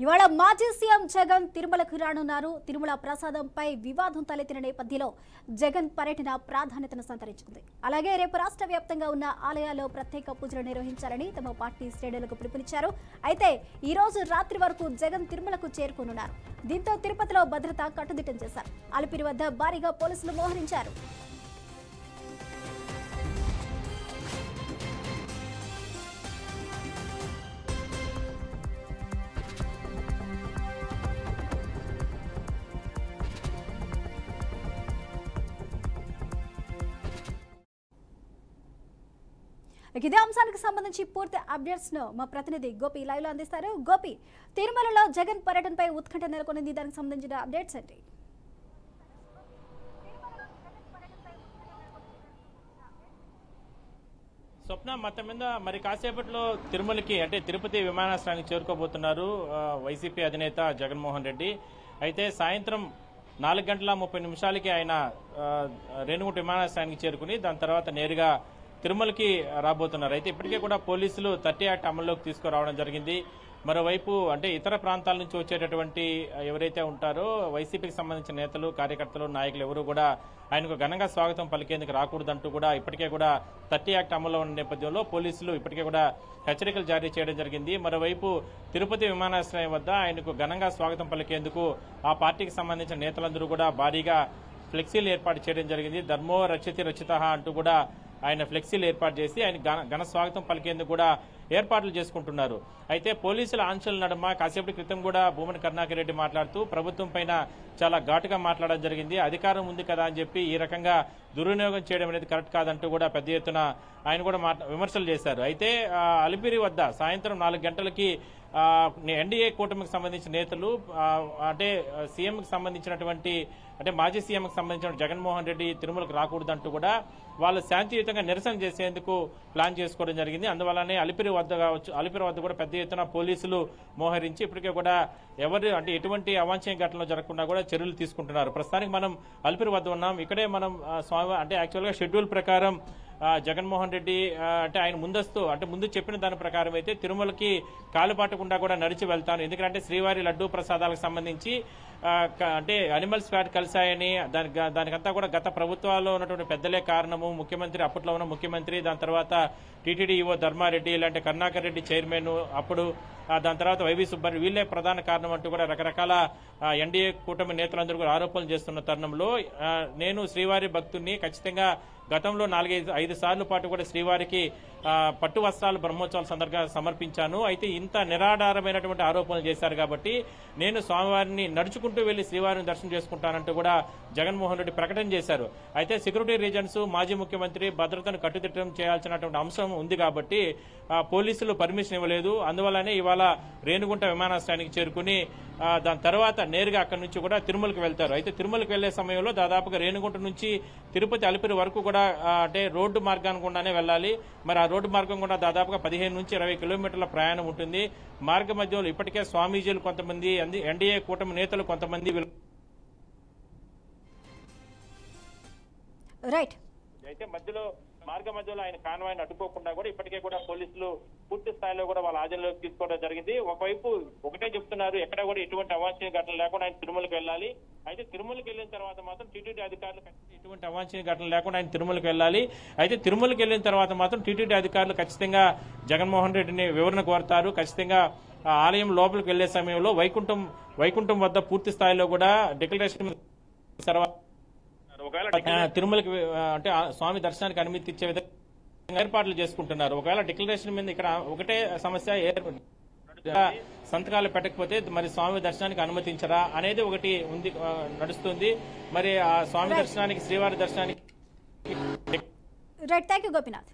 ఇవాళ మాజీ సీఎం జగన్ తిరుమలకు రానున్నారు. తిరుమల ప్రసాదంపై వివాదం తలెత్తిన నేపథ్యంలో జగన్ పర్యటన ప్రాధాన్యతను సంతరించుకుంది. అలాగే రేపు రాష్ట్ర వ్యాప్తంగా ఉన్న ఆలయాల్లో ప్రత్యేక పూజలు నిర్వహించాలని తమ పార్టీ శ్రేణులకు పిలుపునిచ్చారు. అయితే ఈ రోజు రాత్రి వరకు జగన్ తిరుమలకు చేరుకోనున్నారు. దీంతో తిరుపతిలో భద్రత కట్టుదిట్టం చేశారు. అలిపిరి వద్ద భారీగా పోలీసులు మోహరించారు. ఇదే అంశానికి సంబంధించి పూర్తి అప్డేట్స్ ను మా ప్రతినిధి గోపి లైవ్ లో అందిస్తారు. గోపి, తిరుమలలో జగన్ పర్యటనపై ఉత్కంఠ నెలకొనింది. దానికి సంబంధించిన అప్డేట్స్ ఏంటి? స్వప్న మొత్తం మీద మరి కాసేపట్లో తిరుమలకి అంటే తిరుపతి విమానాశ్రయానికి చేరుకోబోతున్నారు వైసీపీ అధినేత జగన్మోహన్ రెడ్డి. అయితే సాయంత్రం 4:30 ఆయన రేణుగుంట విమానాశ్రయానికి చేరుకుని దాని తర్వాత నేరుగా తిరుమలకి రాబోతున్నారు. అయితే ఇప్పటికే కూడా పోలీసులు 30 యాక్ట్ అమల్లోకి తీసుకురావడం జరిగింది. మరోవైపు అంటే ఇతర ప్రాంతాల నుంచి వచ్చేటటువంటి ఎవరైతే ఉంటారో వైసీపీకి సంబంధించిన నేతలు, కార్యకర్తలు, నాయకులు ఎవరు కూడా ఆయనకు ఘనంగా స్వాగతం పలికేందుకు రాకూడదంటూ కూడా ఇప్పటికే కూడా 30 యాక్ట్ అమల్లో ఉన్న నేపథ్యంలో పోలీసులు ఇప్పటికే కూడా హెచ్చరికలు జారీ చేయడం జరిగింది. మరోవైపు తిరుపతి విమానాశ్రయం వద్ద ఆయనకు ఘనంగా స్వాగతం పలికేందుకు ఆ పార్టీకి సంబంధించిన నేతలందరూ కూడా భారీగా ఫ్లెక్సీలు ఏర్పాటు చేయడం జరిగింది. ధర్మో రక్షతి రక్షితః అంటూ కూడా ఆయన ఫ్లెక్సీలు ఏర్పాటు చేసి ఆయన ఘన స్వాగతం పలికేందుకు కూడా ఏర్పాట్లు చేసుకుంటున్నారు. అయితే పోలీసుల ఆంక్షల నడుమ కాసేపటి క్రితం కూడా భూమన కరుణాకర్ రెడ్డి మాట్లాడుతూ ప్రభుత్వం పైన చాలా ఘాటుగా మాట్లాడడం జరిగింది. అధికారం ఉంది కదా అని చెప్పి ఈ రకంగా దుర్వినియోగం చేయడం అనేది కరెక్ట్ కాదంటూ కూడా పెద్ద ఎత్తున ఆయన కూడా విమర్శలు చేశారు. అయితే అలిపిరి వద్ద సాయంత్రం 4 గంటలకి ఎన్డీఏ కూటమికి సంబంధించిన నేతలు అంటే సీఎంకి సంబంధించినటువంటి అంటే మాజీ సీఎంకి సంబంధించిన జగన్మోహన్ రెడ్డి తిరుమలకు రాకూడదంటూ కూడా వాళ్ళు శాంతియుతంగా నిరసన చేసేందుకు ప్లాన్ చేసుకోవడం జరిగింది. అందువల్లనే అలిపిరి వద్ద కూడా పెద్ద ఎత్తున పోలీసులు మోహరించి ఇప్పటికే కూడా ఎవరు అంటే ఎటువంటి అవాంఛనీయ ఘటనలు జరగకుండా కూడా చర్యలు తీసుకుంటున్నారు. ప్రస్తుతానికి మనం అలిపిరి వద్ద ఉన్నాం. ఇక్కడే మనం స్వామి అంటే యాక్చువల్గా షెడ్యూల్ ప్రకారం జగన్మోహన్ రెడ్డి అంటే ఆయన ముందు చెప్పిన దాని ప్రకారం అయితే తిరుమలకి కాలుపాటకుండా కూడా నడిచి వెళ్తాను. ఎందుకంటే శ్రీవారి లడ్డూ ప్రసాదాలకు సంబంధించి అంటే అనిమల్స్ ఫ్యాట్ కలిసాయని దానికంతా కూడా గత ప్రభుత్వాల్లో ఉన్నటువంటి పెద్దలే కారణము. ముఖ్యమంత్రి అప్పట్లో ఉన్న ముఖ్యమంత్రి, దాని తర్వాత టీటీడీ ఈవో ధర్మారెడ్డి, ఇలాంటి కరుణాకర్ రెడ్డి చైర్మన్ అప్పుడు, దాని తర్వాత వైవి సుబ్బారెడ్డి వీళ్ళే ప్రధాన కారణం అంటూ కూడా రకరకాల ఎన్డీఏ కూటమి నేతలందరూ కూడా ఆరోపణలు చేస్తున్న తరుణంలో నేను శ్రీవారి భక్తుడిని, ఖచ్చితంగా గతంలో 4-5 సార్లు పాటు కూడా శ్రీవారికి పట్టు వస్త్రాలు బ్రహ్మోత్సవాల సందర్భంగా సమర్పించాను. అయితే ఇంత నిరాధారమైనటువంటి ఆరోపణలు చేశారు కాబట్టి నేను స్వామివారిని నడుచుకుంటూ వెళ్లి శ్రీవారిని దర్శనం చేసుకుంటానంటూ కూడా జగన్మోహన్ రెడ్డి ప్రకటన చేశారు. అయితే సెక్యూరిటీ రీజన్స్, మాజీ ముఖ్యమంత్రి భద్రతను కట్టుదిట్టం చేయాల్సినటువంటి అంశం ఉంది కాబట్టి పోలీసులు పర్మిషన్ ఇవ్వలేదు. అందువల్లనే ఇవాళ రేణుగుంట విమానాశ్రయానికి చేరుకుని దాని తర్వాత నేరుగా అక్కడి నుంచి కూడా తిరుమలకు వెళ్తారు. అయితే తిరుమలకు వెళ్లే సమయంలో దాదాపుగా రేణుగుంట నుంచి తిరుపతి అలిపిరి వరకు కూడా అంటే రోడ్డు మార్గాన్ని గుండానే వెళ్ళాలి. మరి ఆ రోడ్డు మార్గం కూడా దాదాపుగా 15 నుంచి 20 కిలోమీటర్ల ప్రయాణం ఉంటుంది. మార్గ మధ్యలో ఇప్పటికే స్వామీజీలు కొంతమంది, ఎన్డీఏ కూటమి నేతలు కొంతమంది రైట్. అయితే మార్గ మధ్యలో ఆయన కాన్వాయ్ని అడ్డుకోకుండా కూడా ఇప్పటికే కూడా పోలీసులు పూర్తి స్థాయిలో కూడా వాళ్ళ ఆధీనంలోకి తీసుకోవడం జరిగింది. ఒకవైపు ఒకటే చెప్తున్నారు, ఎక్కడ కూడా ఎటువంటి అవాంఛనీయ ఘటనలు లేకుండా ఆయన తిరుమలకు వెళ్ళాలి. అయితే తిరుమలకు వెళ్ళిన తర్వాత మాత్రం టీటీడీ అధికారులు ఎటువంటి అవాంఛనీయ ఘటనలు లేకుండా ఆయన తిరుమలకు వెళ్ళాలి. అయితే తిరుమలకు వెళ్ళిన తర్వాత మాత్రం టీటీడీ అధికారులు ఖచ్చితంగా జగన్మోహన్ రెడ్డిని వివరణ కోరతారు. ఖచ్చితంగా ఆలయం లోపలికి వెళ్లే సమయంలో వైకుంఠం వద్ద పూర్తి స్థాయిలో కూడా డిక్లరేషన్ తిరుమలకి అంటే స్వామి దర్శనానికి అనుమతి ఇచ్చే విధంగా ఏర్పాట్లు చేసుకుంటున్నారు. ఒకవేళ డిక్లరేషన్ మీద ఇక్కడ ఒకటే సమస్య, సంతకాలు పెట్టకపోతే మరి స్వామి దర్శనానికి అనుమతించరా అనేది ఒకటి ఉంది, నడుస్తుంది. మరి ఆ స్వామి దర్శనానికి, శ్రీవారి దర్శనానికి రైట్. Thank you Gopinath.